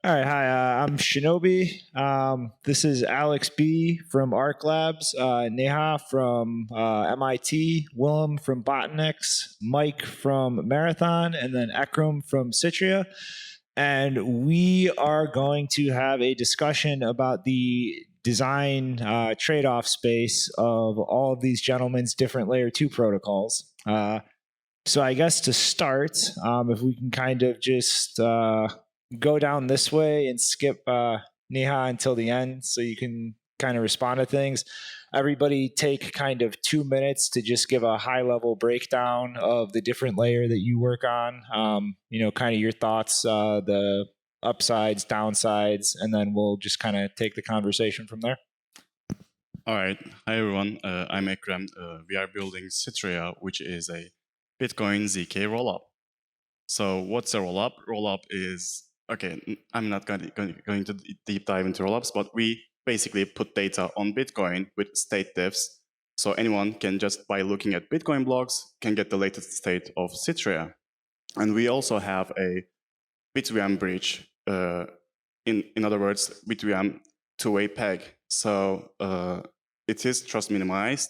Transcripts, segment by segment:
All right, hi. I'm Shinobi. This is Alex B from Arc Labs, Neha from MIT, Willem from Botanics, Mike from Marathon, and then Ekram from Citria. And we are going to have a discussion about the design trade-off space of all of these gentlemen's different layer 2 protocols. So I guess to start, if we can kind of just go down this way and skip Neha until the end so you can kind of respond to things. Everybody take kind of 2 minutes to just give a high level breakdown of the different layer that you work on. Kind of your thoughts, the upsides, downsides, and then we'll just kind of take the conversation from there. All right. Hi, everyone. I'm Ekrem. We are building Citria, which is a Bitcoin ZK rollup. So what's a rollup? Rollup is, okay, I'm not going to deep dive into rollups, but we basically put data on Bitcoin with state diffs. So anyone can just, by looking at Bitcoin blocks, can get the latest state of Citria. And we also have a BitVM bridge. In other words, BitVM two-way peg. So it is trust minimized,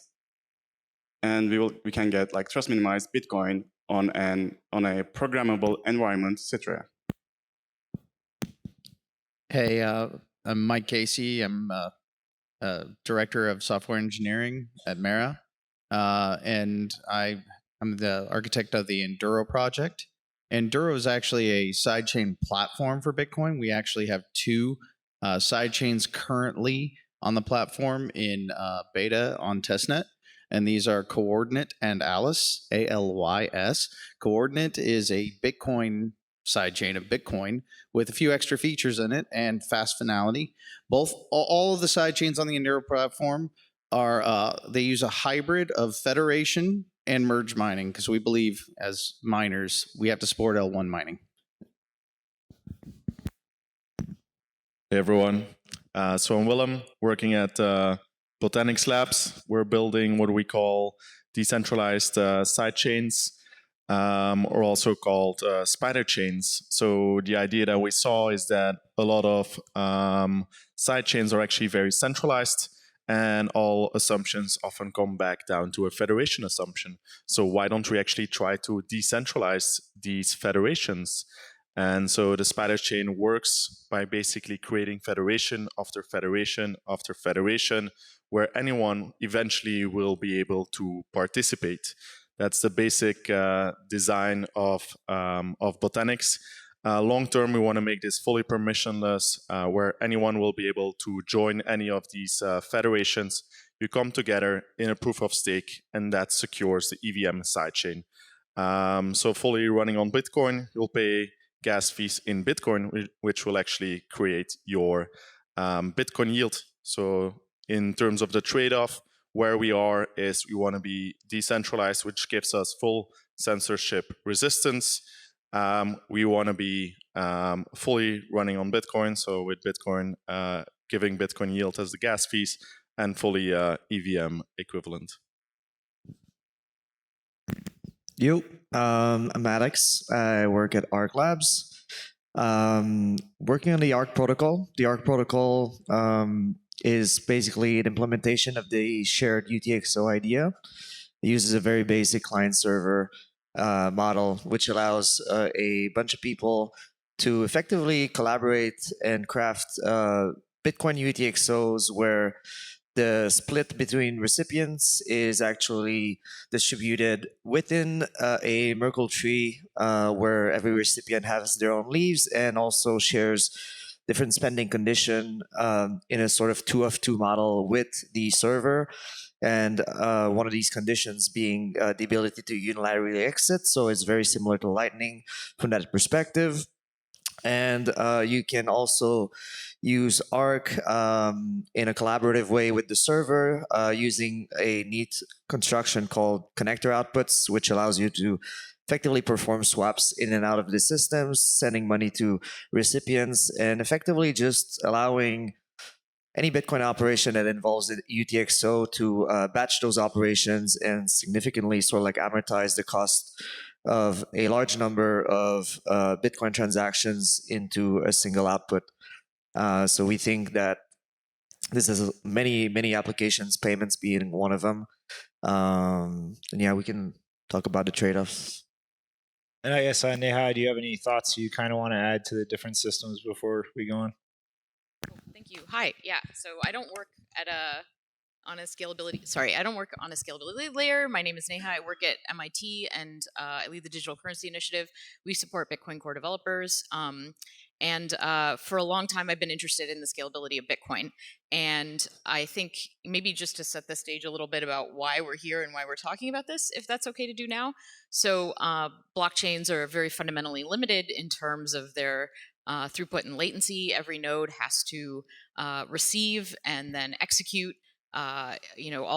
and we can get like trust minimized Bitcoin on a programmable environment, Citria. Hey, I'm Mike Casey. I'm director of software engineering at Mara, and I'm the architect of the Enduro project. Enduro is actually a sidechain platform for Bitcoin. We actually have two sidechains currently on the platform in beta on testnet, and these are Coordinate and Alice, ALYS. Coordinate is a Bitcoin sidechain of Bitcoin with a few extra features in it and fast finality. All of the sidechains on the Enduro platform are they use a hybrid of federation and merge mining because we believe as miners we have to support L1 mining. Hey everyone, so I'm Willem, working at Botanics Labs. We're building what we call decentralized sidechains, or also called spider chains. So the idea that we saw is that a lot of sidechains are actually very centralized, and all assumptions often come back down to a federation assumption. So why don't we actually try to decentralize these federations? And so the spider chain works by basically creating federation after federation after federation, where anyone eventually will be able to participate. That's the basic design of Botanics. Long term, we want to make this fully permissionless, where anyone will be able to join any of these federations. You come together in a proof of stake, and that secures the EVM sidechain. So fully running on Bitcoin, you'll pay gas fees in Bitcoin, which will actually create your Bitcoin yield. So in terms of the trade-off, where we are is we want to be decentralized, which gives us full censorship resistance. We want to be fully running on Bitcoin, so with Bitcoin giving Bitcoin yield as the gas fees, and fully EVM equivalent. I'm Alex. I work at Arc Labs. Working on the Arc protocol. The Arc protocol is basically an implementation of the shared UTXO idea. It uses a very basic client-server model, which allows a bunch of people to effectively collaborate and craft Bitcoin UTXOs where the split between recipients is actually distributed within a Merkle tree where every recipient has their own leaves and also shares different spending condition in a sort of 2 of 2 model with the server. And one of these conditions being the ability to unilaterally exit. So it's very similar to Lightning from that perspective. And you can also use Arc in a collaborative way with the server using a neat construction called connector outputs, which allows you to effectively perform swaps in and out of the systems, sending money to recipients, and effectively just allowing any Bitcoin operation that involves the UTXO to batch those operations and significantly sort of like amortize the cost of a large number of Bitcoin transactions into a single output. So we think that this has many applications, payments being one of them. And yeah, we can talk about the trade-offs. And I guess, Neha, do you have any thoughts you kind of want to add to the different systems before we go on? Thank you. Hi. Yeah. So I don't work on a scalability. Sorry, I don't work on a scalability layer. My name is Neha. I work at MIT, and I lead the Digital Currency Initiative. We support Bitcoin Core developers. And for a long time, I've been interested in the scalability of Bitcoin. And I think maybe just to set the stage a little bit about why we're here and why we're talking about this, if that's okay to do now. So blockchains are very fundamentally limited in terms of their throughput and latency. Every node has to receive and then execute all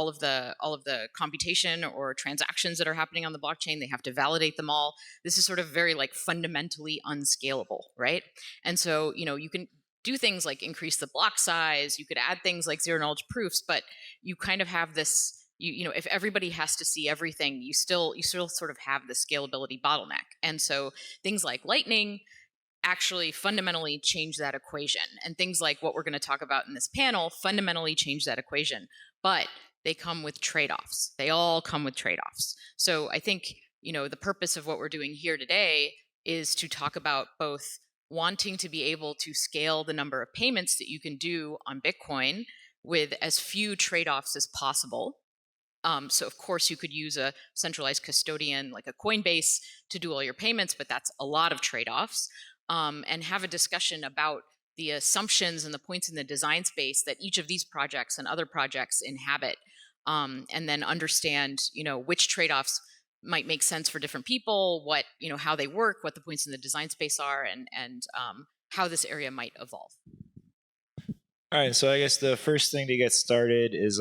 of the computation or transactions that are happening on the blockchain. They have to validate them all. This is sort of very like fundamentally unscalable, right? And so you can do things like increase the block size. You could add things like zero knowledge proofs, but you kind of have this. If everybody has to see everything, you still sort of have the scalability bottleneck. And so things like Lightning actually fundamentally change that equation. And things like what we're going to talk about in this panel fundamentally change that equation. But they come with trade-offs. They all come with trade-offs. So I think, the purpose of what we're doing here today is to talk about both wanting to be able to scale the number of payments that you can do on Bitcoin with as few trade-offs as possible. So of course you could use a centralized custodian like a Coinbase to do all your payments, but that's a lot of trade-offs. And have a discussion about the assumptions and the points in the design space that each of these projects and other projects inhabit, and then understand, which trade-offs might make sense for different people, what, how they work, what the points in the design space are, and how this area might evolve. All right, so I guess the first thing to get started is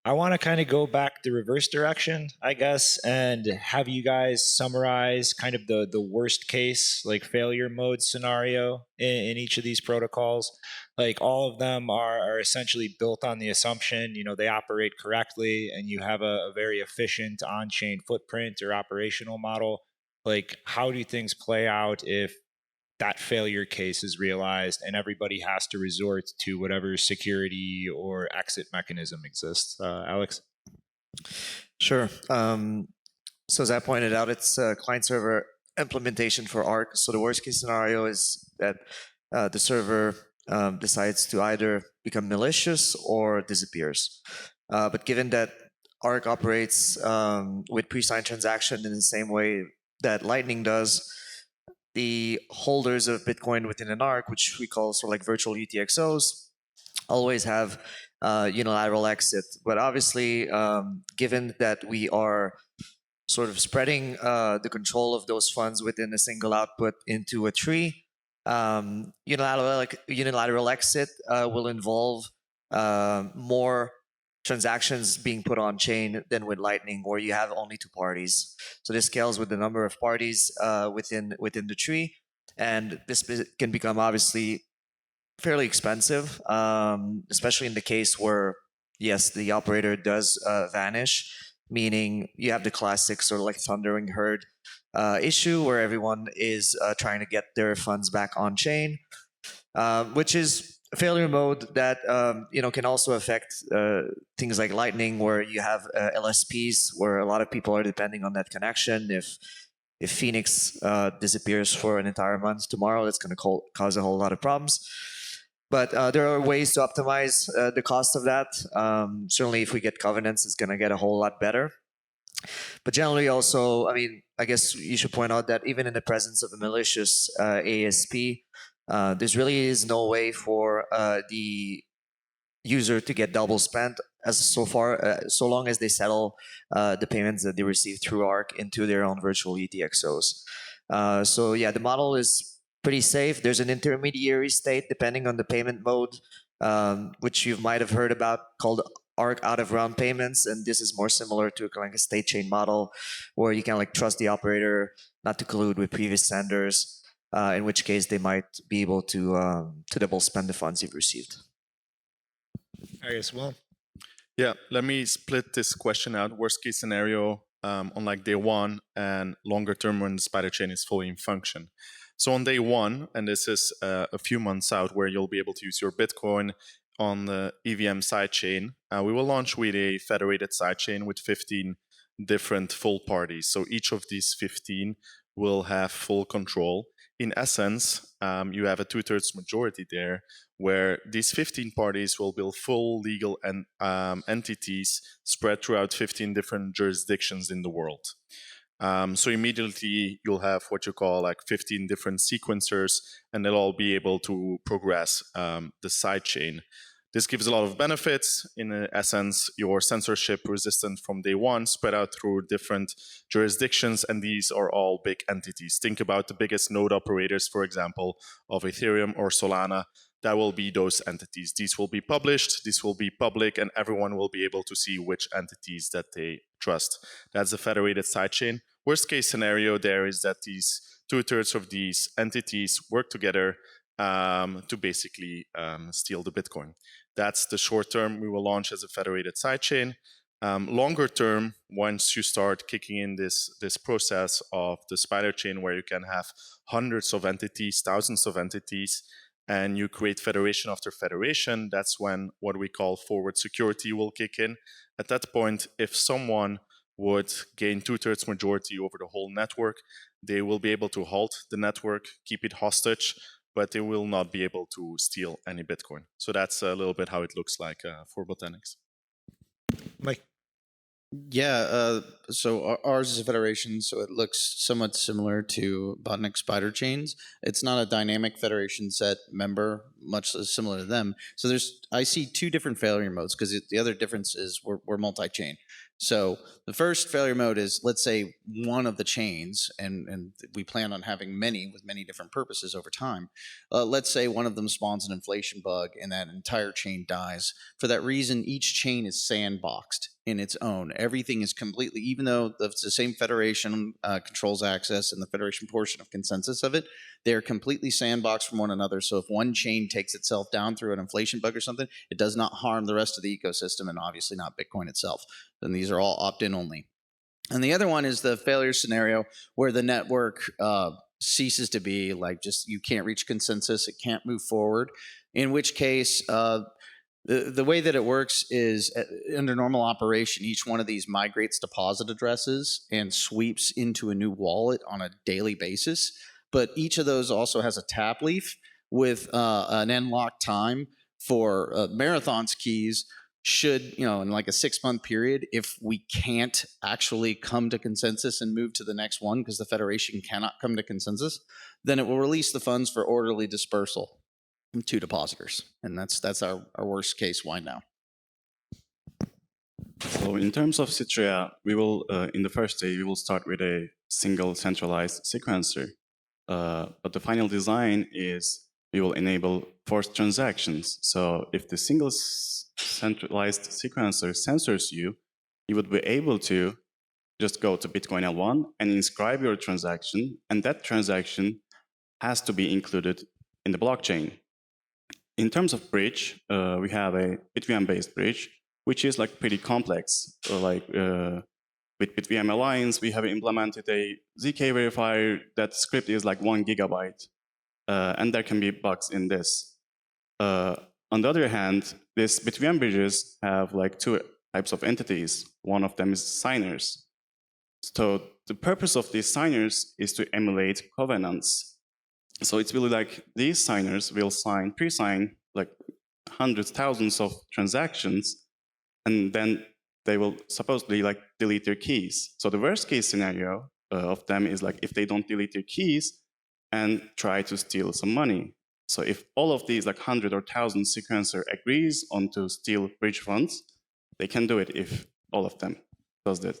I want to kind of go back the reverse direction, I guess, and have you guys summarize kind of the worst case, like failure mode scenario in each of these protocols. Like all of them are essentially built on the assumption, they operate correctly and you have a very efficient on-chain footprint or operational model. Like how do things play out if that failure case is realized and everybody has to resort to whatever security or exit mechanism exists? Alex? Sure. So as I pointed out, it's a client-server implementation for Arc. So the worst case scenario is that the server decides to either become malicious or disappears. But given that Arc operates with pre-signed transaction in the same way that Lightning does, the holders of Bitcoin within an ARC, which we call sort of like virtual UTXOs, always have unilateral exit. But obviously, given that we are sort of spreading the control of those funds within a single output into a tree, unilateral exit will involve more transactions being put on chain than with Lightning, where you have only two parties. So this scales with the number of parties within the tree, and this can become obviously fairly expensive, especially in the case where yes, the operator does vanish, meaning you have the classic sort of like thundering herd issue where everyone is trying to get their funds back on chain, which is failure mode that can also affect things like Lightning, where you have LSPs, where a lot of people are depending on that connection. If Phoenix disappears for an entire month tomorrow, that's going to cause a whole lot of problems. But there are ways to optimize the cost of that. Certainly, if we get covenants, it's going to get a whole lot better. But generally, also, I guess you should point out that even in the presence of a malicious ASP, there really is no way for the user to get double spent so long as they settle the payments that they receive through Arc into their own virtual UTXOs. So yeah, the model is pretty safe. There's an intermediary state depending on the payment mode, which you might have heard about, called Arc out-of-round payments, and this is more similar to like a state chain model, where you can like trust the operator not to collude with previous senders. In which case they might be able to double spend the funds you've received. I guess, well. Yeah, let me split this question out. Worst case scenario, on like day one, and longer term when the spider chain is fully in function. So on day one, and this is a few months out, where you'll be able to use your Bitcoin on the EVM sidechain, we will launch with a federated sidechain with 15 different full parties. So each of these 15 will have full control. In essence, you have a 2/3 majority there, where these 15 parties will build full legal entities spread throughout 15 different jurisdictions in the world. So immediately you'll have what you call like 15 different sequencers, and they'll all be able to progress the sidechain. This gives a lot of benefits. In essence, you're censorship resistant from day one, spread out through different jurisdictions, and these are all big entities. Think about the biggest node operators, for example, of Ethereum or Solana. That will be those entities. These will be published, these will be public, and everyone will be able to see which entities that they trust. That's the federated sidechain. Worst case scenario there is that these 2/3 of these entities work together to basically steal the Bitcoin. That's the short term. We will launch as a federated sidechain. Longer term, once you start kicking in this process of the spider chain, where you can have hundreds of entities, thousands of entities, and you create federation after federation, that's when what we call forward security will kick in. At that point, if someone would gain 2/3 majority over the whole network, they will be able to halt the network, keep it hostage, but they will not be able to steal any Bitcoin. So that's a little bit how it looks like for Botanics. Mike. Yeah, so ours is a federation, so it looks somewhat similar to Botanic spider chains. It's not a dynamic federation set member, much similar to them. So I see two different failure modes, because the other difference is we're multi-chain. So the first failure mode is, let's say one of the chains, and we plan on having many with many different purposes over time. Let's say one of them spawns an inflation bug and that entire chain dies. For that reason, each chain is sandboxed in its own. Everything is completely, even though the same federation controls access and the federation portion of consensus of it, they're completely sandboxed from one another. So if one chain takes itself down through an inflation bug or something, it does not harm the rest of the ecosystem, and obviously not Bitcoin itself. Then these are all opt-in only. And the other one is the failure scenario where the network ceases to be, like, just you can't reach consensus, it can't move forward, in which case the way that it works is under normal operation, each one of these migrates deposit addresses and sweeps into a new wallet on a daily basis. But each of those also has a tap leaf with an end lock time for Marathon's keys. Should, in like a 6-month period, if we can't actually come to consensus and move to the next one because the federation cannot come to consensus, then it will release the funds for orderly dispersal to depositors. And that's our worst case wind down. So in terms of Citrea, we will, in the first day, we will start with a single centralized sequencer. But the final design is we will enable forced transactions. So if the single centralized sequencer censors you, you would be able to just go to Bitcoin L1 and inscribe your transaction, and that transaction has to be included in the blockchain. In terms of bridge, we have a BitVM-based bridge, which is like pretty complex. With BitVM Alliance, we have implemented a ZK verifier. That script is like 1 gigabyte, and there can be bugs in this. On the other hand, these BitVM bridges have like 2 types of entities. One of them is signers. So the purpose of these signers is to emulate covenants. So it's really like these signers will pre-sign like hundreds, thousands of transactions, and then they will supposedly like delete their keys. So the worst case scenario of them is like if they don't delete their keys and try to steal some money. So if all of these like 100 or 1,000 sequencer agrees on to steal bridge funds, they can do it if all of them does that.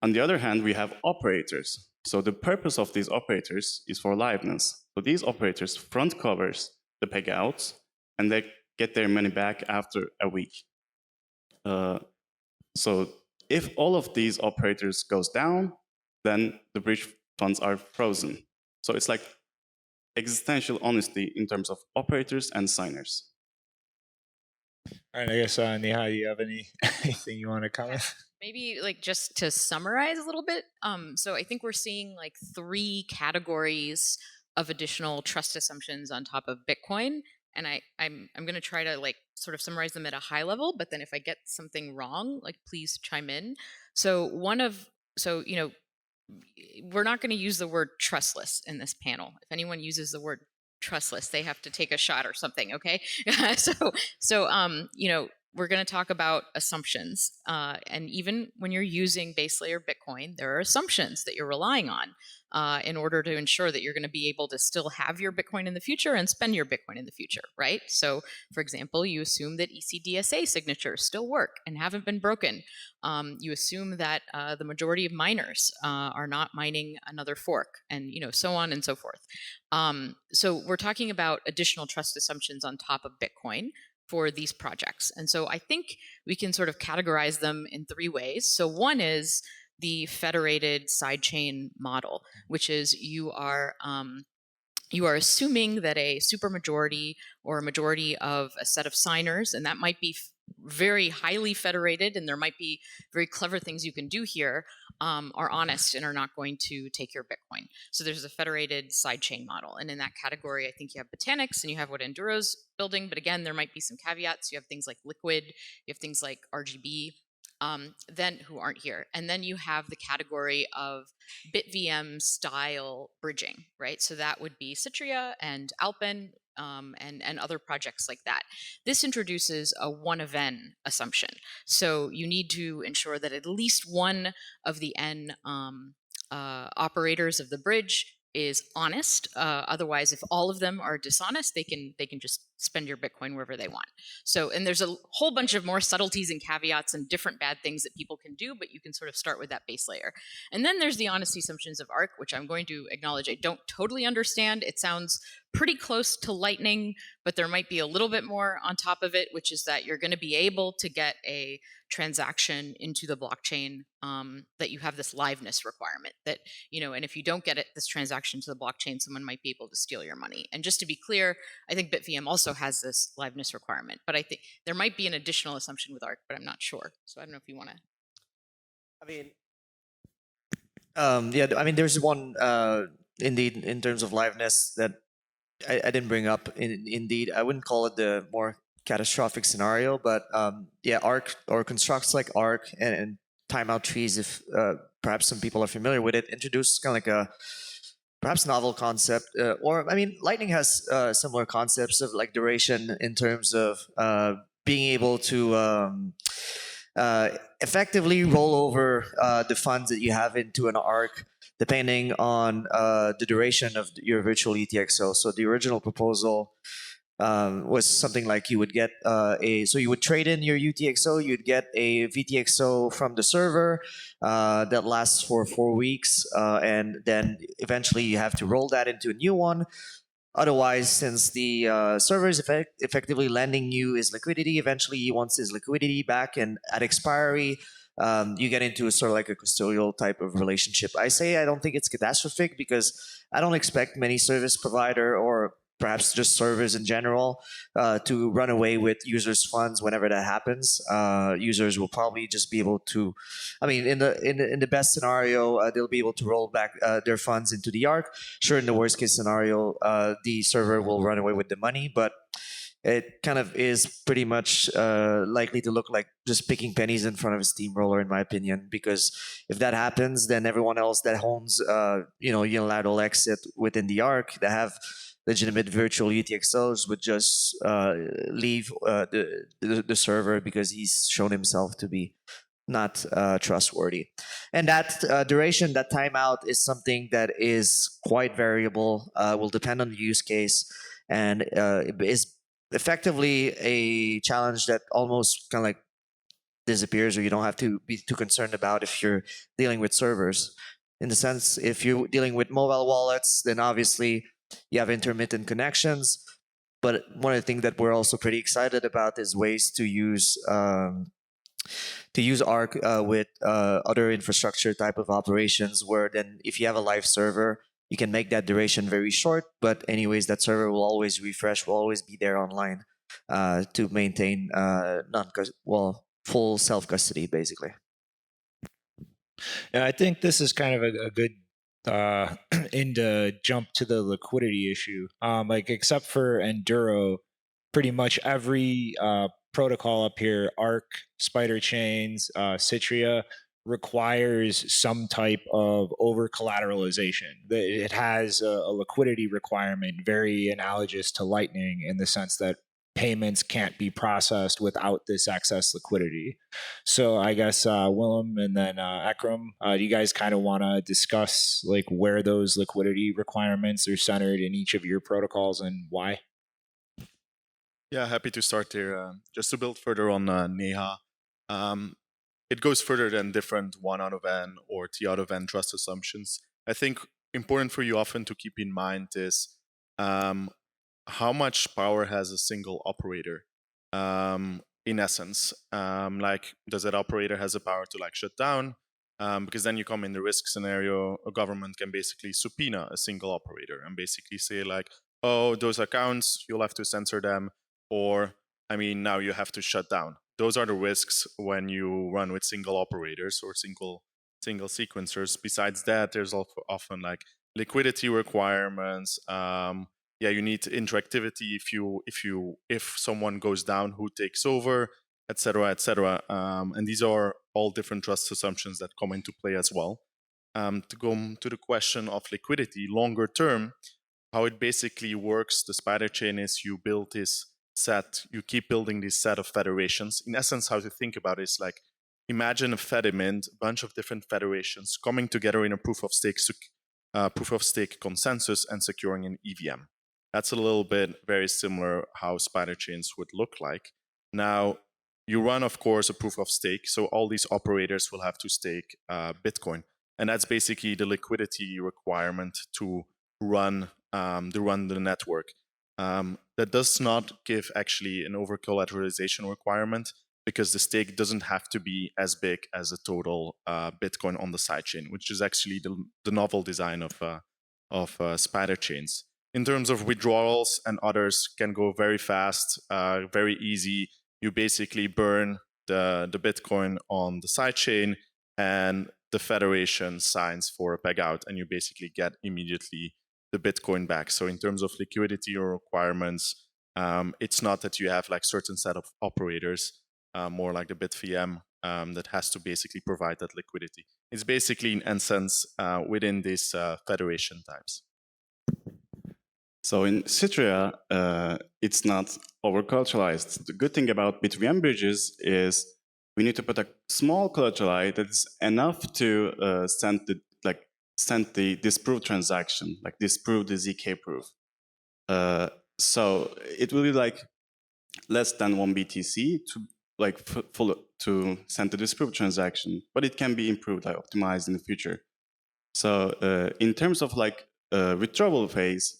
On the other hand, we have operators. So the purpose of these operators is for liveness. So these operators front covers the payouts, and they get their money back after a week. So if all of these operators goes down, then the bridge funds are frozen. So it's like existential honesty in terms of operators and signers. All right, I guess Neha, you have anything you want to comment? Maybe like just to summarize a little bit. So I think we're seeing like 3 categories of additional trust assumptions on top of Bitcoin. And I'm going to try to like sort of summarize them at a high level, but then if I get something wrong, like please chime in. So we're not going to use the word trustless in this panel. If anyone uses the word trustless, they have to take a shot or something. Okay. We're going to talk about assumptions. And even when you're using base layer Bitcoin, there are assumptions that you're relying on in order to ensure that you're going to be able to still have your Bitcoin in the future and spend your Bitcoin in the future, right? So, for example, you assume that ECDSA signatures still work and haven't been broken. You assume that the majority of miners are not mining another fork, and so on and so forth. So we're talking about additional trust assumptions on top of Bitcoin for these projects. And so I think we can sort of categorize them in 3 ways. So one is the federated sidechain model, which is you are assuming that a supermajority or a majority of a set of signers, and that might be very highly federated, and there might be very clever things you can do here, are honest and are not going to take your Bitcoin. So there's a federated sidechain model. And in that category, I think you have Botanics and you have what Enduro's building. But again, there might be some caveats. You have things like Liquid, you have things like RGB, then who aren't here. And then you have the category of BitVM style bridging, right? So that would be Citria and Alpen and other projects like that. This introduces a one of n assumption. So you need to ensure that at least one of the n operators of the bridge is honest. Otherwise, if all of them are dishonest, they can just spend your Bitcoin wherever they want. So, and there's a whole bunch of more subtleties and caveats and different bad things that people can do, but you can sort of start with that base layer. And then there's the honesty assumptions of ARC, which I'm going to acknowledge I don't totally understand. It sounds pretty close to Lightning, but there might be a little bit more on top of it, which is that you're going to be able to get a transaction into the blockchain, that you have this liveness requirement that, and if you don't get this transaction to the blockchain, someone might be able to steal your money. And just to be clear, I think BitVM also has this liveness requirement, but I think there might be an additional assumption with ARC, but I'm not sure. So I don't know if you want to. There's one indeed in terms of liveness that I didn't bring up. Indeed, I wouldn't call it the more catastrophic scenario, but ARC or constructs like ARC and timeout trees, if perhaps some people are familiar with it, introduced kind of like a perhaps novel concept. Lightning has similar concepts of like duration in terms of being able to effectively roll over the funds that you have into an ARC depending on the duration of your virtual UTXO. So the original proposal was something like you would get so you would trade in your UTXO, you'd get a VTXO from the server that lasts for 4 weeks, and then eventually you have to roll that into a new one. Otherwise, since the server is effectively lending you his liquidity, eventually he wants his liquidity back, and at expiry, you get into a sort of like a custodial type of relationship. I don't think it's catastrophic because I don't expect many service provider or perhaps just servers in general to run away with users' funds whenever that happens. Users will probably just be able to, in the best scenario, they'll be able to roll back their funds into the ARC. Sure, in the worst case scenario, the server will run away with the money, but it kind of is pretty much likely to look like just picking pennies in front of a steamroller, in my opinion, because if that happens, then everyone else that owns, unilateral exit within the ARC that have legitimate virtual UTXOs would just leave the server because he's shown himself to be not trustworthy. And that duration, that timeout is something that is quite variable, will depend on the use case, and is effectively a challenge that almost kind of like disappears, or you don't have to be too concerned about if you're dealing with servers. In the sense, if you're dealing with mobile wallets, then obviously you have intermittent connections. But one of the things that we're also pretty excited about is ways to use ARC with other infrastructure type of operations, where then if you have a live server, you can make that duration very short, but anyways, that server will always refresh, will always be there online to maintain full self-custody, basically. And I think this is kind of a good into jump to the liquidity issue. Like except for Enduro, pretty much every protocol up here, Arc, Spider Chains, Citria, requires some type of over collateralization. It has a liquidity requirement very analogous to Lightning in the sense that payments can't be processed without this excess liquidity. So I guess Willem and then Ekram, do you guys kind of want to discuss like where those liquidity requirements are centered in each of your protocols and why? Yeah, happy to start here. Just to build further on Neha, it goes further than different 1 out of n or t out of n trust assumptions. I think important for you often to keep in mind is how much power has a single operator. In essence, like does that operator has the power to like shut down? Because then you come in the risk scenario, a government can basically subpoena a single operator and basically say like, oh, those accounts, you'll have to censor them, or I mean, now you have to shut down. Those are the risks when you run with single operators or single sequencers. Besides that, there's also often like liquidity requirements. Yeah, you need interactivity if someone goes down, who takes over, etc., etc. And these are all different trust assumptions that come into play as well. To go to the question of liquidity, longer term, how it basically works, the spider chain is you build this set, you keep building this set of federations. In essence, how to think about it is like, imagine a fediment, a bunch of different federations coming together in a proof of stake consensus and securing an EVM. That's a little bit very similar how spider chains would look like. Now, you run, of course, a proof of stake, so all these operators will have to stake Bitcoin, and that's basically the liquidity requirement to run the network. That does not give actually an over collateralization requirement, because the stake doesn't have to be as big as the total Bitcoin on the sidechain, which is actually the novel design of spider chains. In terms of withdrawals and others, can go very fast, very easy. You basically burn the Bitcoin on the sidechain, and the federation signs for a peg out, and you basically get immediately the Bitcoin back. So in terms of liquidity or requirements, it's not that you have like certain set of operators, more like the BitVM, that has to basically provide that liquidity. It's basically in essence within these federation types. So in Citria, it's not over-collateralized. The good thing about BitVM bridges is we need to put a small collateral that is enough to send the disprove transaction, like disprove the ZK proof. So it will be like less than 1 BTC to like to send the disprove transaction, but it can be improved, like optimized in the future. So in terms of like withdrawal phase,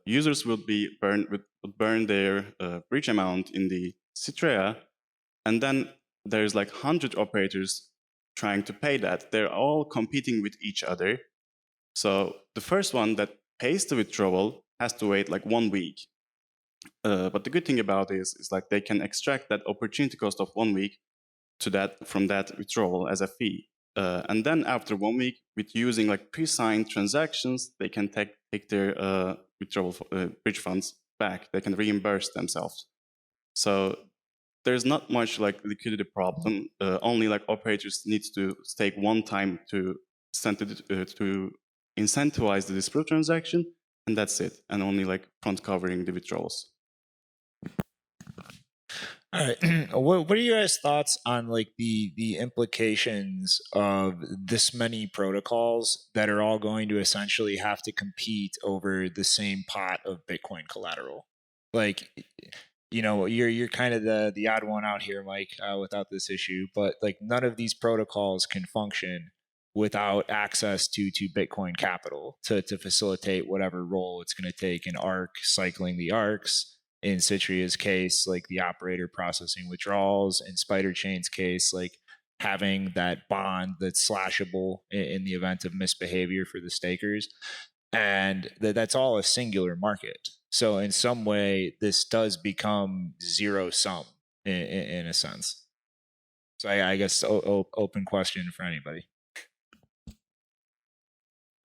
users will burn their bridge amount in the Citria, and then there's like 100 operators trying to pay that. They're all competing with each other. So the first one that pays the withdrawal has to wait like 1 week. But the good thing about this is like they can extract that opportunity cost of 1 week from that withdrawal as a fee. And then after 1 week, with using like pre-signed transactions, they can take their withdrawal bridge funds back. They can reimburse themselves. So there's not much like liquidity problem. Only like operators need to stake one time to incentivize the disprove transaction, and that's it. And only like front covering the withdrawals. All right. What are your guys' thoughts on like the implications of this many protocols that are all going to essentially have to compete over the same pot of Bitcoin collateral? Like, you know, you're kind of the odd one out here, Mike, without this issue, but like none of these protocols can function without access to Bitcoin capital to facilitate whatever role it's going to take in ARC, cycling the ARCs. In Citria's case, like the operator processing withdrawals. In Spider Chain's case, like having that bond that's slashable in the event of misbehavior for the stakers. And that's all a singular market. So in some way, this does become zero sum in a sense. So I guess open question for anybody.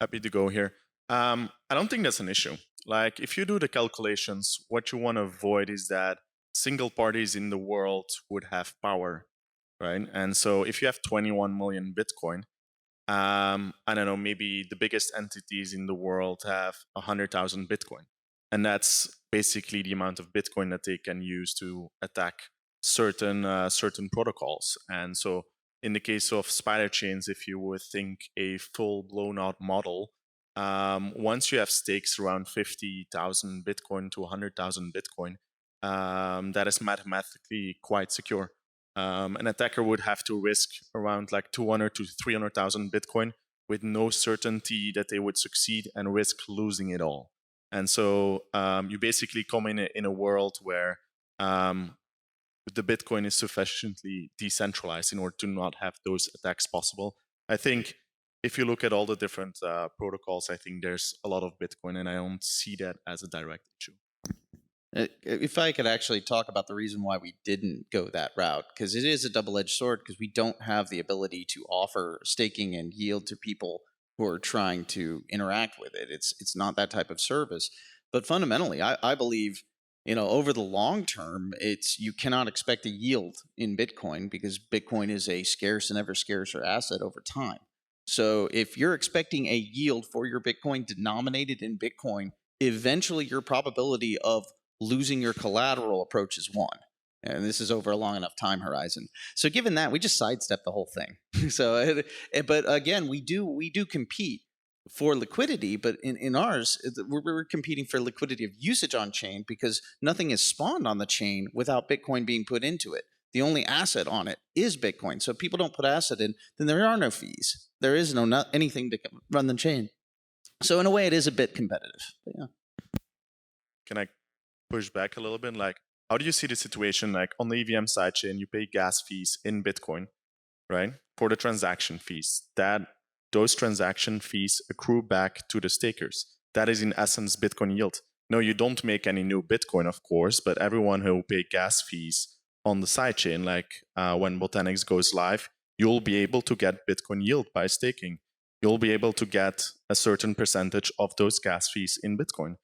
Happy to go here. I don't think that's an issue. Like, if you do the calculations, what you want to avoid is that single parties in the world would have power, right? And so if you have 21 million Bitcoin, I don't know, maybe the biggest entities in the world have 100,000 Bitcoin. And that's basically the amount of Bitcoin that they can use to attack certain protocols. And so in the case of spider chains, if you would think a full blown out model, once you have stakes around 50,000 Bitcoin to 100,000 Bitcoin, that is mathematically quite secure. An attacker would have to risk around like 200 to 300,000 Bitcoin with no certainty that they would succeed and risk losing it all. And so you basically come in a world where the Bitcoin is sufficiently decentralized in order to not have those attacks possible. I think if you look at all the different protocols, I think there's a lot of Bitcoin, and I don't see that as a direct issue. If I could actually talk about the reason why we didn't go that route, because it is a double-edged sword, because we don't have the ability to offer staking and yield to people who are trying to interact with it. It's not that type of service. But fundamentally, I believe, over the long term, you cannot expect a yield in Bitcoin because Bitcoin is a scarce and ever scarcer asset over time. So if you're expecting a yield for your Bitcoin denominated in Bitcoin, eventually your probability of losing your collateral approaches 1. And this is over a long enough time horizon. So given that, we just sidestep the whole thing. But again, we do compete for liquidity, but in ours, we're competing for liquidity of usage on chain because nothing is spawned on the chain without Bitcoin being put into it. The only asset on it is Bitcoin. So if people don't put asset in, then there are no fees. There is anything to run the chain. So in a way, it is a bit competitive. But yeah. Can I push back a little bit? Like, how do you see the situation? Like on the EVM sidechain, you pay gas fees in Bitcoin, right? For the transaction fees. Those transaction fees accrue back to the stakers. That is in essence Bitcoin yield. No, you don't make any new Bitcoin, of course, but everyone who pay gas fees on the sidechain, like when Botanics goes live, you'll be able to get Bitcoin yield by staking. You'll be able to get a certain percentage of those gas fees in Bitcoin.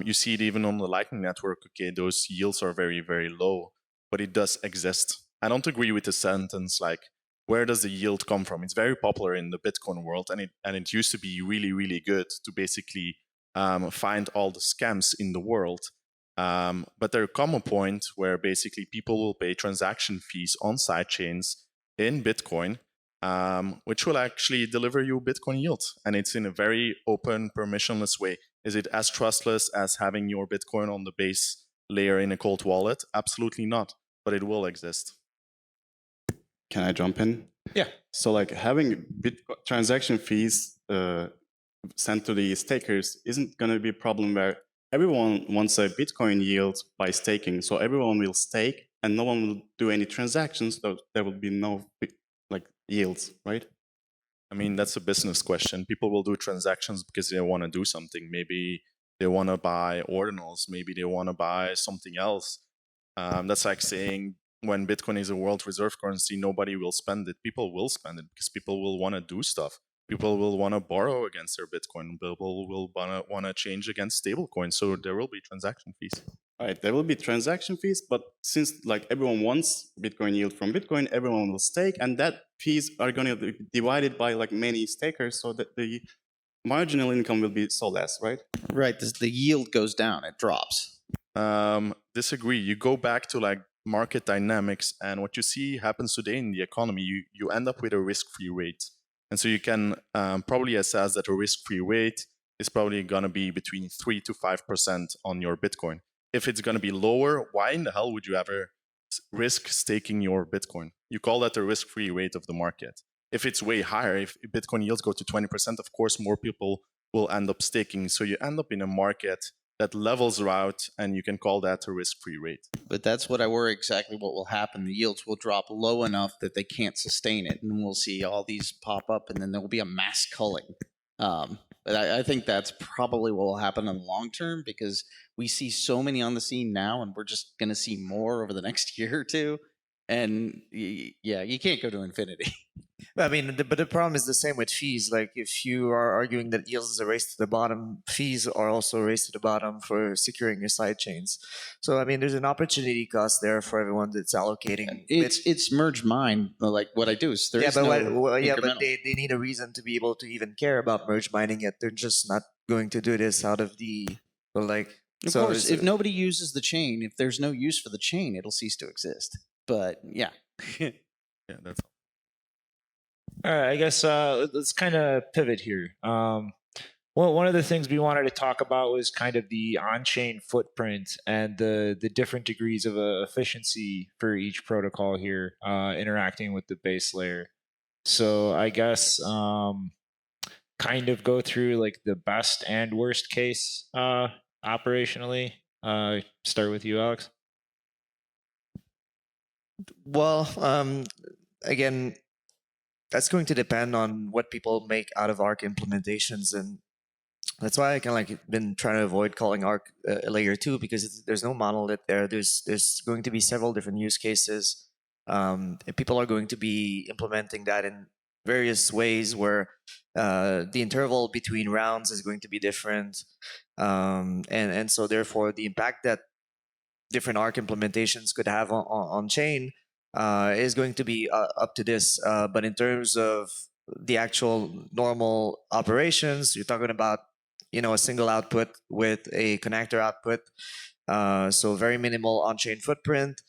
You see it even on the Lightning Network. Okay, those yields are very, very low, but it does exist. I don't agree with the sentence like, where does the yield come from? It's very popular in the Bitcoin world, and it used to be really, really good to basically find all the scams in the world. But there come a point where basically people will pay transaction fees on sidechains in Bitcoin, which will actually deliver you Bitcoin yield. And it's in a very open, permissionless way. Is it as trustless as having your Bitcoin on the base layer in a cold wallet? Absolutely not, but it will exist. Can I jump in? Yeah. So like having transaction fees sent to the stakers isn't going to be a problem where everyone wants a Bitcoin yield by staking. So everyone will stake and no one will do any transactions. So there will be no yields, right? I mean, that's a business question. People will do transactions because they want to do something. Maybe they want to buy ordinals. Maybe they want to buy something else. That's like saying when Bitcoin is a world reserve currency, nobody will spend it. People will spend it because people will want to do stuff. People will want to borrow against their Bitcoin. People will want to change against stablecoins. So there will be transaction fees. All right, there will be transaction fees, but since like everyone wants Bitcoin yield from Bitcoin, everyone will stake, and that fees are going to be divided by like many stakers, so that the marginal income will be so less, right? Right. The yield goes down; it drops. Disagree. You go back to like market dynamics, and what you see happens today in the economy. You end up with a risk-free rate, and so you can probably assess that a risk-free rate is probably going to be between 3 to 5% on your Bitcoin. If it's going to be lower, why in the hell would you ever risk staking your Bitcoin? You call that the risk-free rate of the market. If it's way higher, if Bitcoin yields go to 20%, of course, more people will end up staking. So you end up in a market that levels out, and you can call that a risk-free rate. But that's what I worry exactly what will happen. The yields will drop low enough that they can't sustain it, and we'll see all these pop up, and then there will be a mass culling. But I think that's probably what will happen in the long term because we see so many on the scene now, and we're just going to see more over the next year or two. And yeah, you can't go to infinity. I mean, but the problem is the same with fees. Like, if you are arguing that yields is a race to the bottom, fees are also a race to the bottom for securing your side chains. So, I mean, there's an opportunity cost there for everyone that's allocating. It's merge mine. Like what I do is there yeah, is but no but incremental. they need a reason to be able to even care about merge mining it. They're just not going to do this out of the like. Of So course, it's- if nobody uses the chain, if there's no use for the chain, it'll cease to exist. But yeah. Yeah, that's All right, I guess let's kind of pivot here. Well, one of the things we wanted to talk about was kind of the on-chain footprint and the different degrees of efficiency for each protocol here, interacting with the base layer. So I guess kind of go through like the best and worst case operationally. Start with you, Alex. well, again, that's going to depend on what people make out of Arc implementations, and that's why I kind of like been trying to avoid calling Arc layer 2, because there's no monolith there. There's going to be several different use cases. And people are going to be implementing that in various ways, where the interval between rounds is going to be different, and so therefore the impact that different Arc implementations could have on chain is going to be up to this. But in terms of the actual normal operations, you're talking about a single output with a connector output. So very minimal on-chain footprint.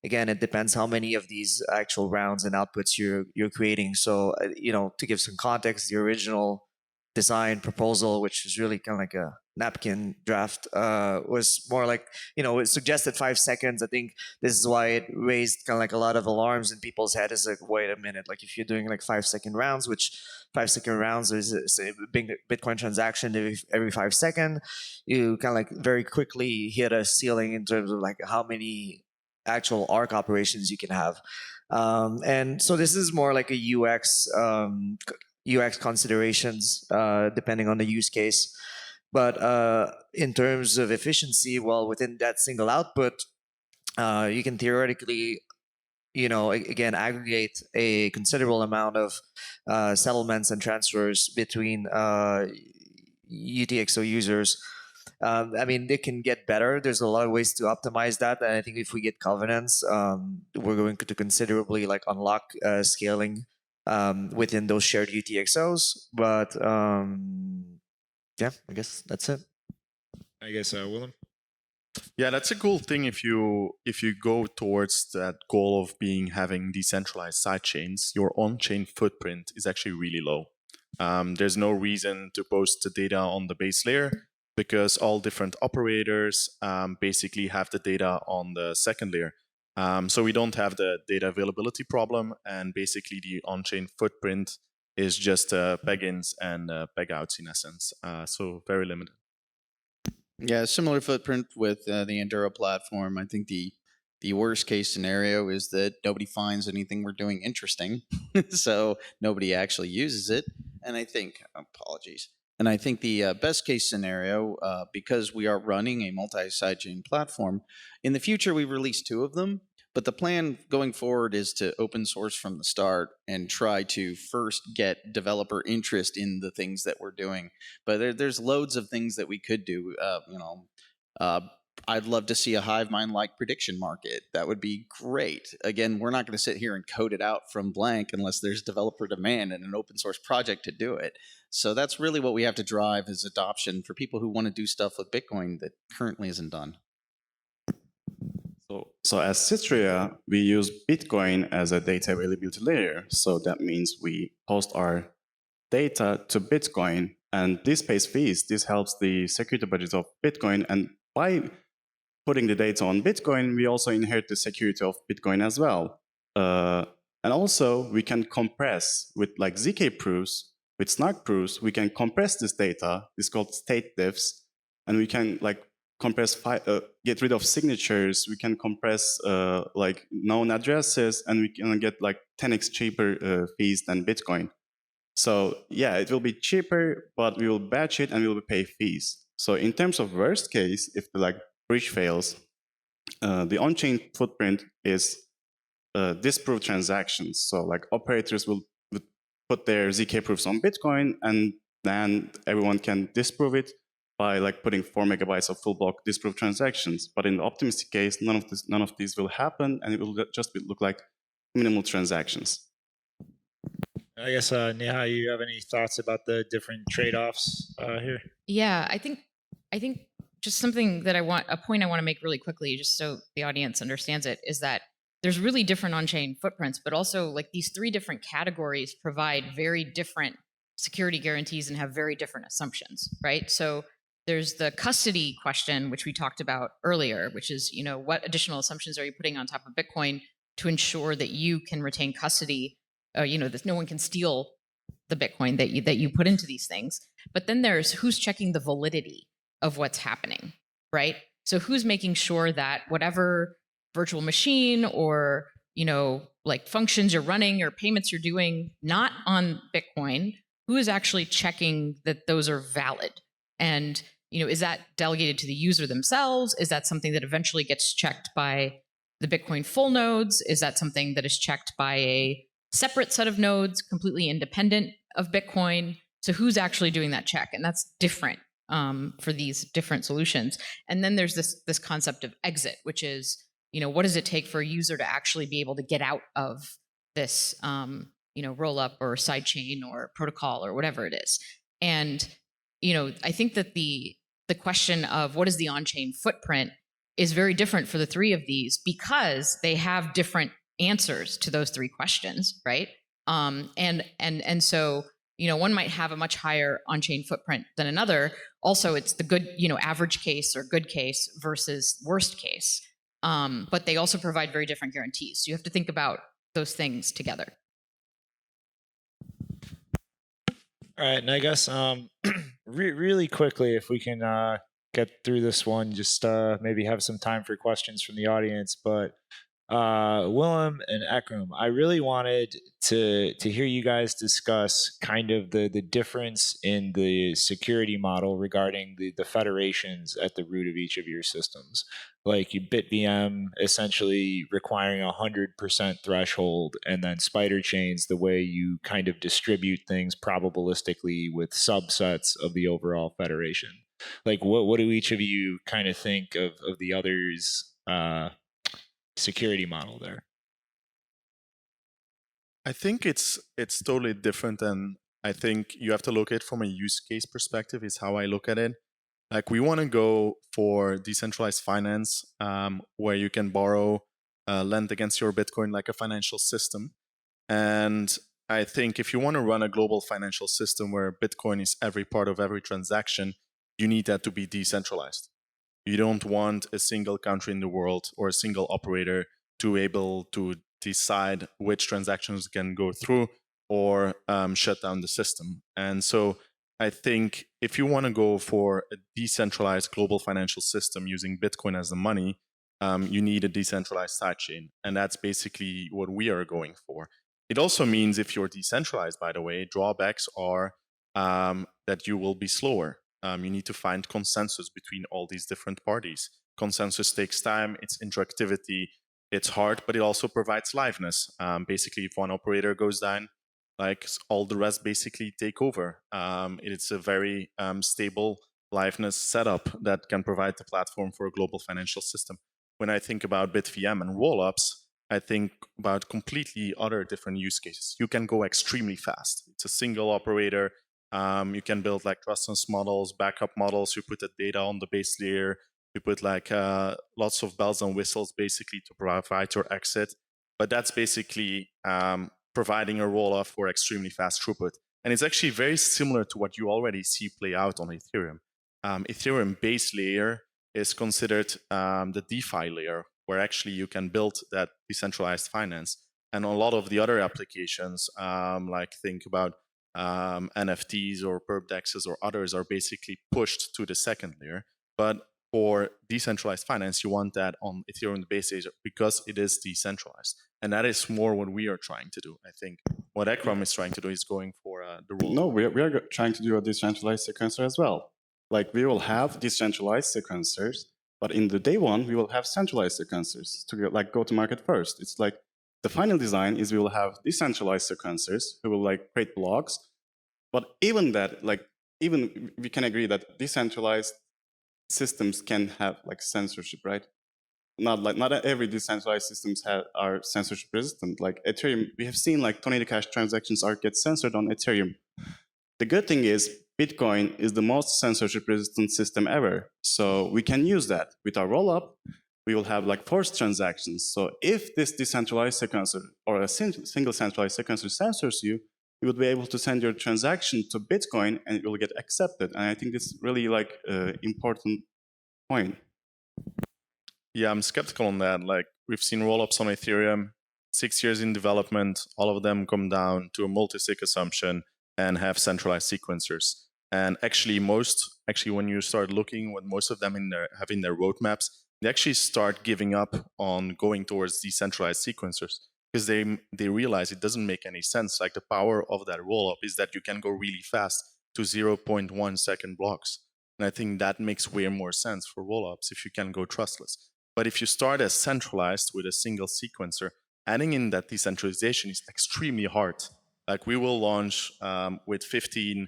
Again, it depends how many of these actual rounds and outputs you're creating. So to give some context, the original design proposal, which is really kind of like a napkin draft, was more like it suggested 5 seconds. I think this is why it raised kind of like a lot of alarms in people's head. Is like, wait a minute, like if you're doing like 5-second rounds, which 5-second rounds is a big Bitcoin transaction every 5 seconds, you kind of like very quickly hit a ceiling in terms of like how many actual Arc operations you can have. And so this is more like a UX considerations, depending on the use case. But in terms of efficiency, well, within that single output, you can theoretically, again, aggregate a considerable amount of settlements and transfers between UTXO users. I mean, they can get better. There's a lot of ways to optimize that, and I think if we get governance, we're going to considerably like unlock scaling within those shared UTXOs. But yeah, I guess that's it. I guess Willem. Yeah, that's a cool thing if you go towards that goal of having decentralized sidechains. Your on-chain footprint is actually really low. There's no reason to post the data on the base layer, because all different operators basically have the data on the second layer. So we don't have the data availability problem, and basically the on-chain footprint is just peg-ins and peg-outs in essence. So very limited. Yeah, similar footprint with the Enduro platform. I think the worst case scenario is that nobody finds anything we're doing interesting, so nobody actually uses it. And I think, apologies. And I think the best case scenario, because we are running a multi-sidechain platform, in the future we release 2 of them. But the plan going forward is to open source from the start and try to first get developer interest in the things that we're doing. But there's loads of things that we could do. I'd love to see a Hive-mind-like prediction market. That would be great. Again, we're not going to sit here and code it out from blank unless there's developer demand and an open source project to do it. So that's really what we have to drive, is adoption for people who want to do stuff with Bitcoin that currently isn't done. So as Citria, we use Bitcoin as a data availability layer. So that means we host our data to Bitcoin, and this pays fees. This helps the security budget of Bitcoin. And by putting the data on Bitcoin, we also inherit the security of Bitcoin as well. And also, we can compress with like ZK proofs, with snark proofs, we can compress this data. It's called state diffs. And we can like compress, get rid of signatures. We can compress like known addresses, and we can get like 10x cheaper fees than Bitcoin. So yeah, it will be cheaper, but we will batch it and we will pay fees. So in terms of worst case, if the like bridge fails, the on-chain footprint is disprove transactions. So like operators would put their ZK proofs on Bitcoin, and then everyone can disprove it by like putting 4 megabytes of full block disprove transactions. But in the optimistic case, none of these will happen, and it will just look like minimal transactions. I guess, Neha, you have any thoughts about the different trade-offs here? Yeah, I think just something that a point I want to make really quickly, just so the audience understands it, is that there's really different on-chain footprints, but also like these 3 different categories provide very different security guarantees and have very different assumptions, right? So there's the custody question, which we talked about earlier, which is, what additional assumptions are you putting on top of Bitcoin to ensure that you can retain custody, that no one can steal the Bitcoin that you put into these things. But then there's who's checking the validity of what's happening, right? So who's making sure that whatever virtual machine or, like functions you're running or payments you're doing not on Bitcoin, who is actually checking that those are valid? And, is that delegated to the user themselves? Is that something that eventually gets checked by the Bitcoin full nodes? Is that something that is checked by a separate set of nodes completely independent of Bitcoin? So who's actually doing that check? And that's different for these different solutions. And then there's this concept of exit, which is, what does it take for a user to actually be able to get out of this, rollup or sidechain or protocol or whatever it is? And, I think that the question of what is the on-chain footprint is very different for the 3 of these because they have different answers to those 3 questions, right? And so, one might have a much higher on-chain footprint than another. Also, it's the good, average case or good case versus worst case. But they also provide very different guarantees. So you have to think about those things together. All right, and I guess really quickly, if we can get through this one, just maybe have some time for questions from the audience. But Willem and Ekram, I really wanted to hear you guys discuss kind of the difference in the security model regarding the federations at the root of each of your systems. Like BitVM essentially requiring 100% threshold, and then spider chains, the way you kind of distribute things probabilistically with subsets of the overall federation. Like what do each of you kind of think of the other's security model there? I think it's totally different, and I think you have to look at it from a use case perspective is how I look at it. Like we want to go for decentralized finance, where you can borrow, lend against your Bitcoin like a financial system. And I think if you want to run a global financial system where Bitcoin is every part of every transaction, you need that to be decentralized. You don't want a single country in the world or a single operator to be able to decide which transactions can go through or shut down the system. And so I think if you want to go for a decentralized global financial system using Bitcoin as the money, you need a decentralized sidechain. And that's basically what we are going for. It also means if you're decentralized, by the way, drawbacks are that you will be slower. You need to find consensus between all these different parties. Consensus takes time, it's interactivity, it's hard, but it also provides liveness. Basically, if one operator goes down, like all the rest basically take over. It's a very stable liveness setup that can provide the platform for a global financial system. When I think about BitVM and rollups, I think about completely other different use cases. You can go extremely fast. It's a single operator. You can build like trustless models, backup models. You put the data on the base layer. You put like lots of bells and whistles basically to provide your exit. But that's basically providing a rollup for extremely fast throughput. And it's actually very similar to what you already see play out on Ethereum. Ethereum base layer is considered the DeFi layer, where actually you can build that decentralized finance. And a lot of the other applications, like think about NFTs or perp dexes or others, are basically pushed to the second layer. But for decentralized finance, you want that on Ethereum base layer because it is decentralized. And that is more what we are trying to do. I think what Ekram is trying to do is going for the rule. No, we are trying to do a decentralized sequencer as well. Like we will have decentralized sequencers, but in the day one, we will have centralized sequencers to go to market first. It's like the final design is we will have decentralized sequencers who will like create blocks. But even that, like, even we can agree that decentralized systems can have like censorship, right? Not every decentralized systems are censorship resistant. Like Ethereum, we have seen like tornado cash transactions are get censored on Ethereum. The good thing is Bitcoin is the most censorship resistant system ever. So we can use that with our rollup. We will have like forced transactions. So if this decentralized sequencer or a single centralized sequencer censors you, you will be able to send your transaction to Bitcoin and it will get accepted. And I think this is really like important point. Yeah, I'm skeptical on that. Like we've seen rollups on Ethereum, 6 years in development, all of them come down to a multi-sig assumption and have centralized sequencers. And actually, when you start looking what most of them have in their roadmaps, they actually start giving up on going towards decentralized sequencers because they realize it doesn't make any sense. Like the power of that rollup is that you can go really fast to 0.1 second blocks. And I think that makes way more sense for rollups if you can go trustless. But if you start as centralized with a single sequencer, adding in that decentralization is extremely hard. Like we will launch with 15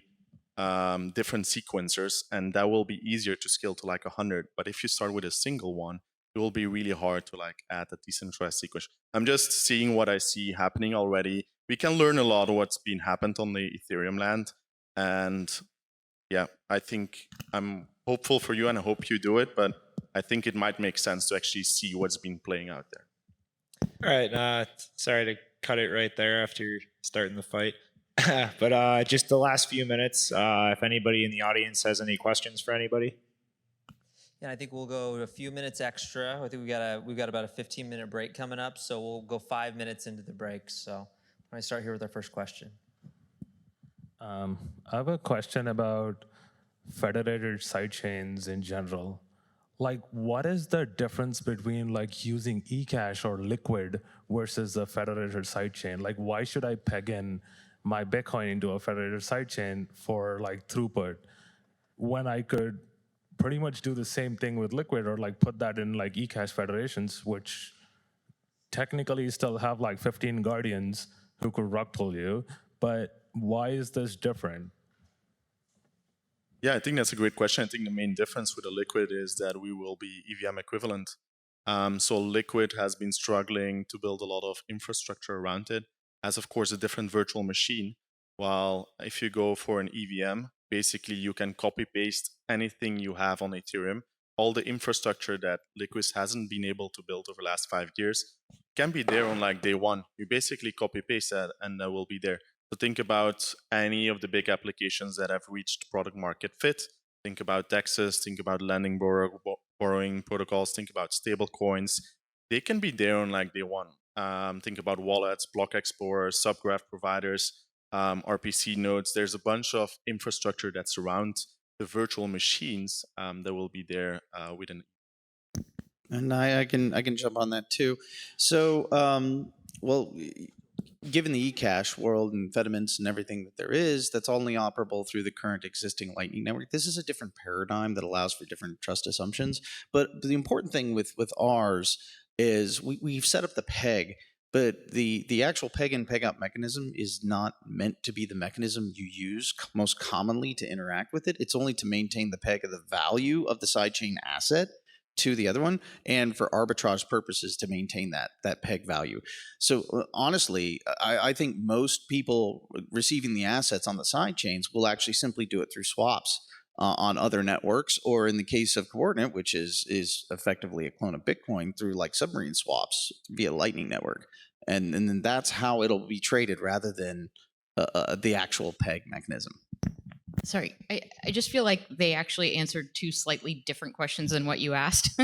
different sequencers, and that will be easier to scale to like 100. But if you start with a single one, it will be really hard to like add a decentralized sequence. I'm just seeing what I see happening already. We can learn a lot of what's been happened on the Ethereum land. And yeah, I think I'm hopeful for you and I hope you do it, but I think it might make sense to actually see what's been playing out there. All right. Sorry to cut it right there after starting the fight. But just the last few minutes, if anybody in the audience has any questions for anybody. Yeah, I think we'll go a few minutes extra. I think we've got about a 15-minute break coming up, so we'll go 5 minutes into the break. So I start here with our first question. I have a question about federated sidechains in general. Like, what is the difference between like using eCash or Liquid versus a federated sidechain? Like, why should I peg in my Bitcoin into a federated sidechain for like throughput when I could pretty much do the same thing with Liquid or like put that in like eCash federations, which technically still have like 15 guardians who could rug pull you, but why is this different? Yeah, I think that's a great question. I think the main difference with a Liquid is that we will be EVM equivalent. So Liquid has been struggling to build a lot of infrastructure around it, as of course a different virtual machine. While if you go for an EVM, basically you can copy paste anything you have on Ethereum. All the infrastructure that Liquid hasn't been able to build over the last 5 years can be there on like day one. You basically copy paste that and that will be there. So think about any of the big applications that have reached product market fit. Think about DEXs, think about lending borrowing protocols, think about stable coins. They can be there on like day one. Think about wallets, block explorers, subgraph providers, RPC nodes. There's a bunch of infrastructure that surround the virtual machines that will be there within. And I can jump on that too. So, well, given the eCash world and Fediments and everything that there is, that's only operable through the current existing Lightning Network. This is a different paradigm that allows for different trust assumptions. But the important thing with ours is we've set up the peg, but the actual peg in, peg out mechanism is not meant to be the mechanism you use most commonly to interact with it. It's only to maintain the peg of the value of the sidechain asset to the other one, and for arbitrage purposes to maintain that peg value. So honestly, I think most people receiving the assets on the side chains will actually simply do it through swaps on other networks, or in the case of Coordinate, which is effectively a clone of Bitcoin, through like submarine swaps via Lightning Network. And then that's how it'll be traded rather than the actual peg mechanism. Sorry, I just feel like they actually answered two slightly different questions than what you asked.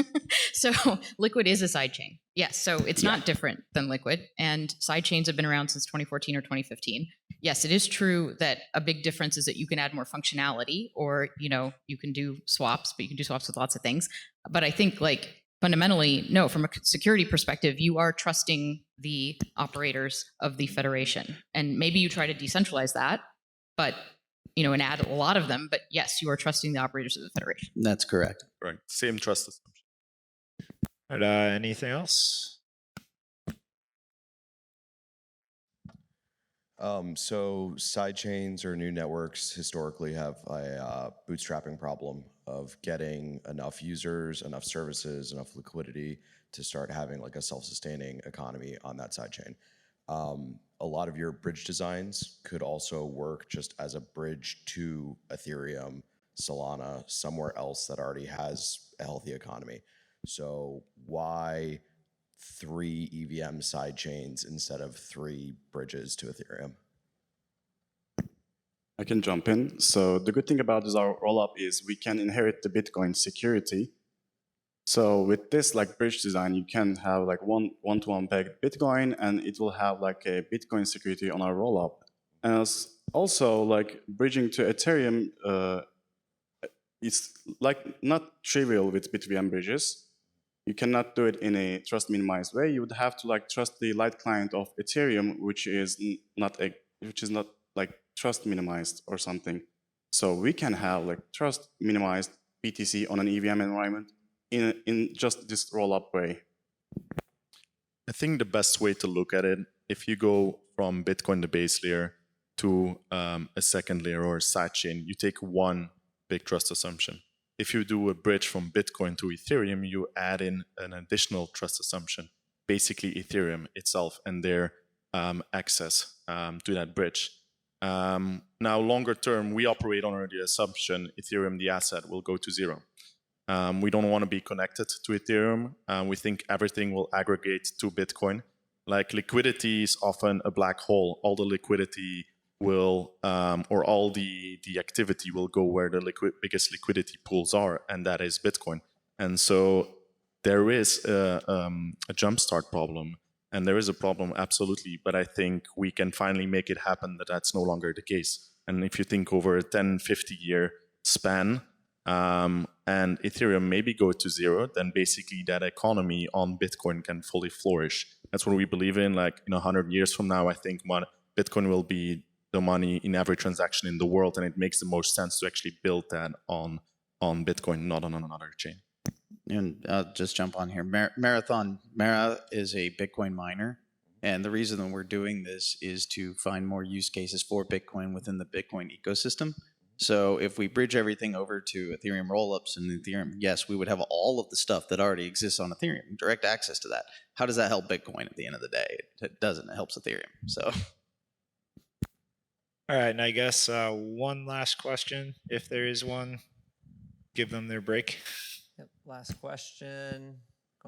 So Liquid is a sidechain. Yes, so it's not different than Liquid, and sidechains have been around since 2014 or 2015. Yes, it is true that a big difference is that you can add more functionality, or you can do swaps, but you can do swaps with lots of things. But I think like fundamentally, no, from a security perspective, you are trusting the operators of the federation, and maybe you try to decentralize that, but and add a lot of them. But yes, you are trusting the operators of the federation. That's correct. Right. Same trust assumption. All right, anything else? So sidechains or new networks historically have a bootstrapping problem of getting enough users, enough services, enough liquidity to start having like a self-sustaining economy on that sidechain. A lot of your bridge designs could also work just as a bridge to Ethereum, Solana, somewhere else that already has a healthy economy. So why 3 EVM sidechains instead of 3 bridges to Ethereum? I can jump in. So the good thing about this our rollup is we can inherit the Bitcoin security. So with this like bridge design, you can have like one-to-one pegged Bitcoin, and it will have like a Bitcoin security on our rollup. And also like bridging to Ethereum, it's like not trivial with BitVM bridges. You cannot do it in a trust minimized way. You would have to like trust the light client of Ethereum, which is not like trust minimized or something. So we can have like trust minimized BTC on an EVM environment in just this roll-up way. I think the best way to look at it, if you go from Bitcoin, the base layer, to a second layer or a sidechain, you take one big trust assumption. If you do a bridge from Bitcoin to Ethereum, you add in an additional trust assumption, basically Ethereum itself and their access to that bridge. Now, longer term, we operate under the assumption Ethereum, the asset, will go to zero. We don't want to be connected to Ethereum. We think everything will aggregate to Bitcoin. Like liquidity is often a black hole. All the liquidity will, or all the activity will go where the biggest liquidity pools are, and that is Bitcoin. And so there is a jumpstart problem, and there is a problem absolutely, but I think we can finally make it happen that that's no longer the case. And if you think over a 10, 50-year span, and Ethereum maybe go to zero, then basically that economy on Bitcoin can fully flourish. That's what we believe in. Like in 100 years from now, I think Bitcoin will be the money in every transaction in the world, and it makes the most sense to actually build that on Bitcoin, not on another chain. And I'll just jump on here. Mara is a Bitcoin miner. And the reason that we're doing this is to find more use cases for Bitcoin within the Bitcoin ecosystem. So if we bridge everything over to Ethereum rollups and Ethereum, yes, we would have all of the stuff that already exists on Ethereum, direct access to that. How does that help Bitcoin at the end of the day? It doesn't. It helps Ethereum. So. All right, and I guess one last question, if there is one. Give them their break. Yep, last question.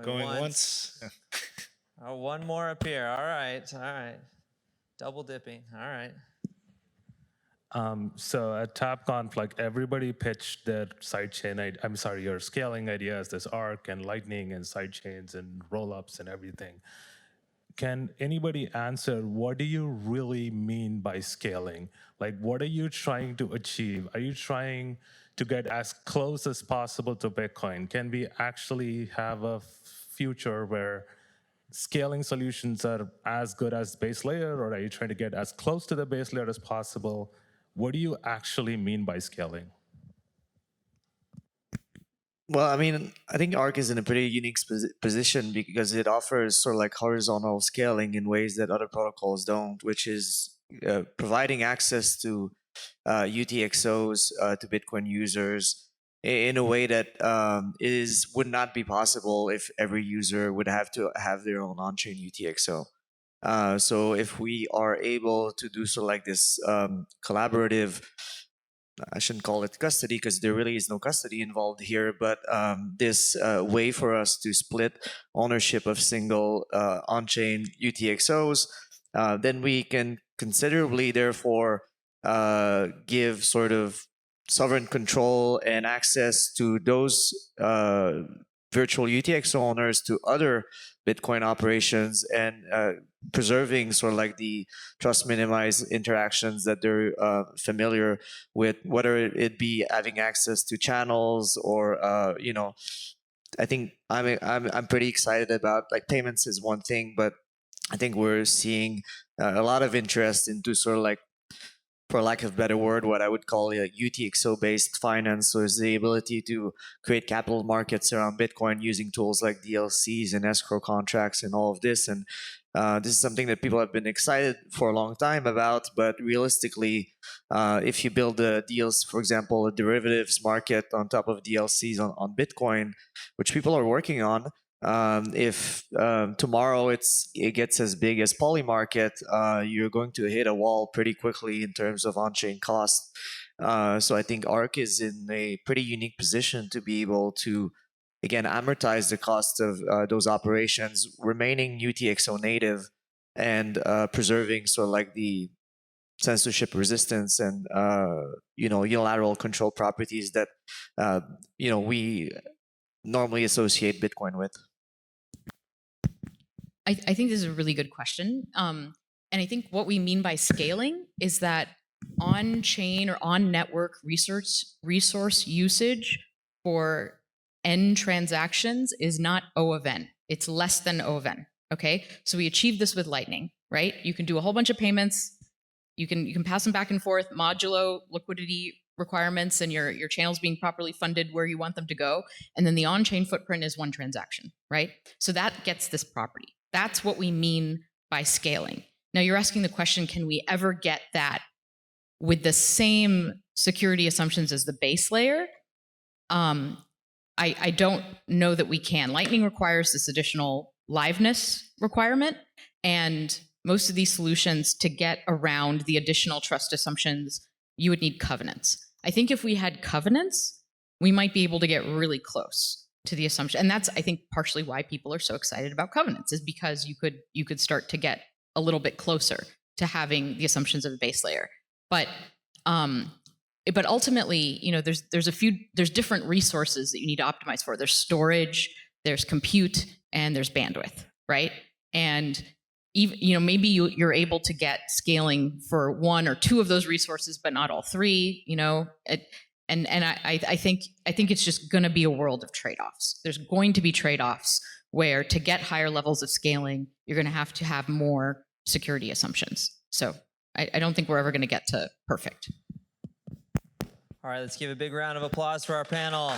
Going once. Oh, one more up here. All right. Double dipping. All right. So at TABConf, like everybody pitched their sidechain, your scaling ideas, this Arc and Lightning and sidechains and rollups and everything. Can anybody answer, what do you really mean by scaling? Like, what are you trying to achieve? Are you trying to get as close as possible to Bitcoin? Can we actually have a future where scaling solutions are as good as base layer, or are you trying to get as close to the base layer as possible? What do you actually mean by scaling? Well, I mean, I think Arc is in a pretty unique position because it offers sort of like horizontal scaling in ways that other protocols don't, which is providing access to UTXOs to Bitcoin users in a way that would not be possible if every user would have to have their own on-chain UTXO. So if we are able to do sort of like this collaborative, I shouldn't call it custody because there really is no custody involved here, but this way for us to split ownership of single on-chain UTXOs, then we can considerably therefore give sort of sovereign control and access to those virtual UTXO owners to other Bitcoin operations and preserving sort of like the trust minimized interactions that they're familiar with, whether it be having access to channels or I think I'm pretty excited about, like, payments is one thing, but I think we're seeing a lot of interest into sort of like for lack of a better word, what I would call a UTXO-based finance. So it's the ability to create capital markets around Bitcoin using tools like DLCs and escrow contracts and all of this. And this is something that people have been excited for a long time about. But realistically, if you build a deals, for example, a derivatives market on top of DLCs on Bitcoin, which people are working on, if tomorrow it gets as big as Polymarket, you're going to hit a wall pretty quickly in terms of on-chain cost. So I think ARK is in a pretty unique position to be able to, again, amortize the cost of those operations, remaining UTXO native, and preserving sort of like the censorship resistance and unilateral control properties that we normally associate Bitcoin with. I think this is a really good question. And I think what we mean by scaling is that on-chain or on-network resource usage for N transactions is not O of N. It's less than O of N, okay? So we achieve this with Lightning, right? You can do a whole bunch of payments. You can pass them back and forth, modulo liquidity requirements, and your channels being properly funded where you want them to go. And then the on-chain footprint is one transaction, right? So that gets this property. That's what we mean by scaling. Now you're asking the question, can we ever get that with the same security assumptions as the base layer? I don't know that we can. Lightning requires this additional liveness requirement, and most of these solutions, to get around the additional trust assumptions, you would need covenants. I think if we had covenants, we might be able to get really close to the assumption. And that's, I think, partially why people are so excited about covenants, is because you could start to get a little bit closer to having the assumptions of the base layer. But ultimately, there's different resources that you need to optimize for. There's storage, there's compute, and there's bandwidth, right? And even, maybe you're able to get scaling for one or two of those resources, but not all three. I think it's just going to be a world of trade-offs. There's going to be trade-offs where, to get higher levels of scaling, you're going to have more security assumptions. So I don't think we're ever going to get to perfect. All right, let's give a big round of applause for our panel.